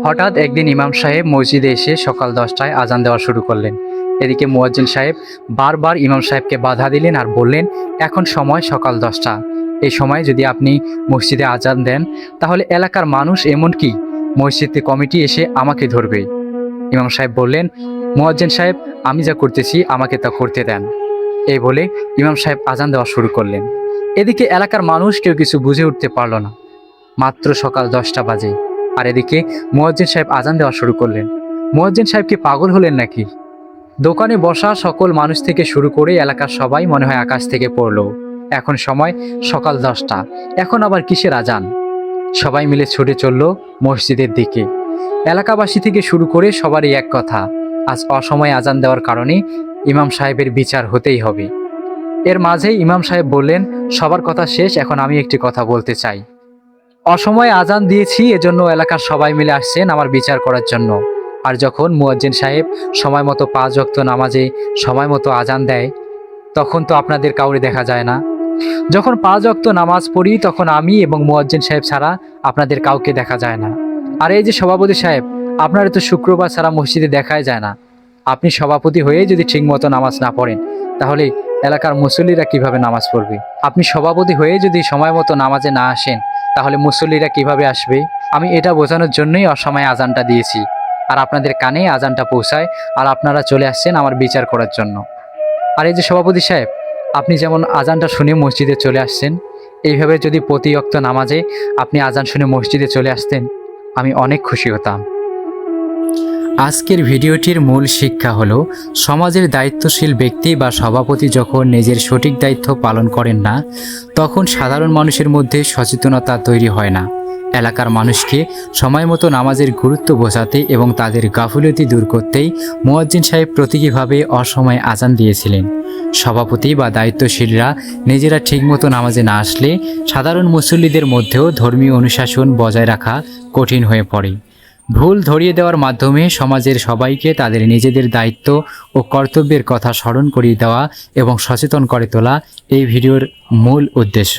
হঠাৎ একদিন ইমাম সাহেব মসজিদে এসে সকাল 10টায় আজান দেওয়া শুরু করলেন। এদিকে মুয়াজ্জিন সাহেব বারবার ইমাম সাহেবকে বাধা দিলেন আর বললেন, এখন সময় সকাল 10টা, এই সময় যদি আপনি মসজিদে আজান দেন তাহলে এলাকার মানুষ এমনকি মসজিদ কমিটি এসে আমাকে ধরবে। ইমাম সাহেব বললেন, মুয়াজ্জিন সাহেব, আমি যা করতেছি আমাকে তা করতে দেন। এই বলে ইমাম সাহেব আজান দেওয়া শুরু করলেন। এদিকে এলাকার মানুষ কেউ কিছু বুঝে উঠতে পারল না। মাত্র সকাল 10টা বাজে, আর এদিকে মুয়াজ্জিন সাহেব আজান দেওয়া শুরু করলেন। মুয়াজ্জিন সাহেব কি পাগল হলেন নাকি? দোকানে বসা সকল মানুষ থেকে শুরু করে এলাকার সবাই মনে হয় আকাশ থেকে পড়লো। এখন সময় সকাল 10টা, এখন আবার কিসের আজান? সবাই মিলে ছুটে চলল মসজিদের দিকে। এলাকাবাসী থেকে শুরু করে সবারই এক কথা, আজ অসময়ে আজান দেওয়ার কারণে ইমাম সাহেবের বিচার হতেই হবে। এর মাঝেই ইমাম সাহেব বললেন, সবার কথা শেষ, এখন আমি একটি কথা বলতে চাই। অসময়ে আজান দিয়েছি, এজন্য এলাকার সবাই মিলে আসছেন আমার বিচার করার জন্য। আর যখন মুয়াজ্জিন সাহেব সময় মতো 5 ওয়াক্ত নামাজে সময় মতো আজান দেয়, তখন তো আপনাদের কাউরে দেখা যায় না। যখন 5 ওয়াক্ত নামাজ পড়ি তখন আমি এবং মুয়াজ্জিন সাহেব ছাড়া আপনাদের কাউকে দেখা যায় না। আর এই যে সভাপতি সাহেব, আপনারা তো শুক্রবার ছাড়া মসজিদে দেখাই যায় না। আপনি সভাপতি হয়ে যদি ঠিকমতো নামাজ না পড়েন তাহলে এলাকার মুসল্লিরা কিভাবে নামাজ পড়বে? আপনি সভাপতি হয়ে যদি সময় মতো নামাজে না আসেন তাহলে মুসল্লিরা কিভাবে আসবে? আমি এটা বোঝানোর জন্যই অসময়ে আজানটা দিয়েছি, আর আপনাদের কানে আজানটা পৌঁছায়, আর আপনারা চলে আসছেন আমার বিচার করার জন্য। আর এই যে সভাপতি সাহেব, আপনি যেমন আজানটা শুনে মসজিদে চলে আসছেন, এইভাবে যদি প্রতি ওয়াক্ত নামাজে আপনি আজান শুনে মসজিদে চলে আসতেন, আমি অনেক খুশি হতাম। আজকের ভিডিওটির মূল শিক্ষা হলো, সমাজের দায়িত্বশীল ব্যক্তি বা সভাপতি যখন নিজের সঠিক দায়িত্ব পালন করেন না, তখন সাধারণ মানুষের মধ্যে সচেতনতা তৈরি হয় না। এলাকার মানুষকে সময় মতো নামাজের গুরুত্ব বোঝাতে এবং তাদের গাফিলতি দূর করতেই মুয়াজ্জিন সাহেব প্রতীকীভাবে অসময়ে আজান দিয়েছিলেন। সভাপতি বা দায়িত্বশীলরা নিজেরা ঠিকমতো নামাজে না আসলে সাধারণ মুসল্লিদের মধ্যেও ধর্মীয় অনুশাসন বজায় রাখা কঠিন হয়ে পড়ে। ভুল ধরিয়ে দেওয়ার মাধ্যমে সমাজের সবাইকে তাদের নিজেদের দায়িত্ব ও কর্তব্যের কথা স্মরণ করিয়ে দেওয়া এবং সচেতন করে তোলা এই ভিডিওর মূল উদ্দেশ্য।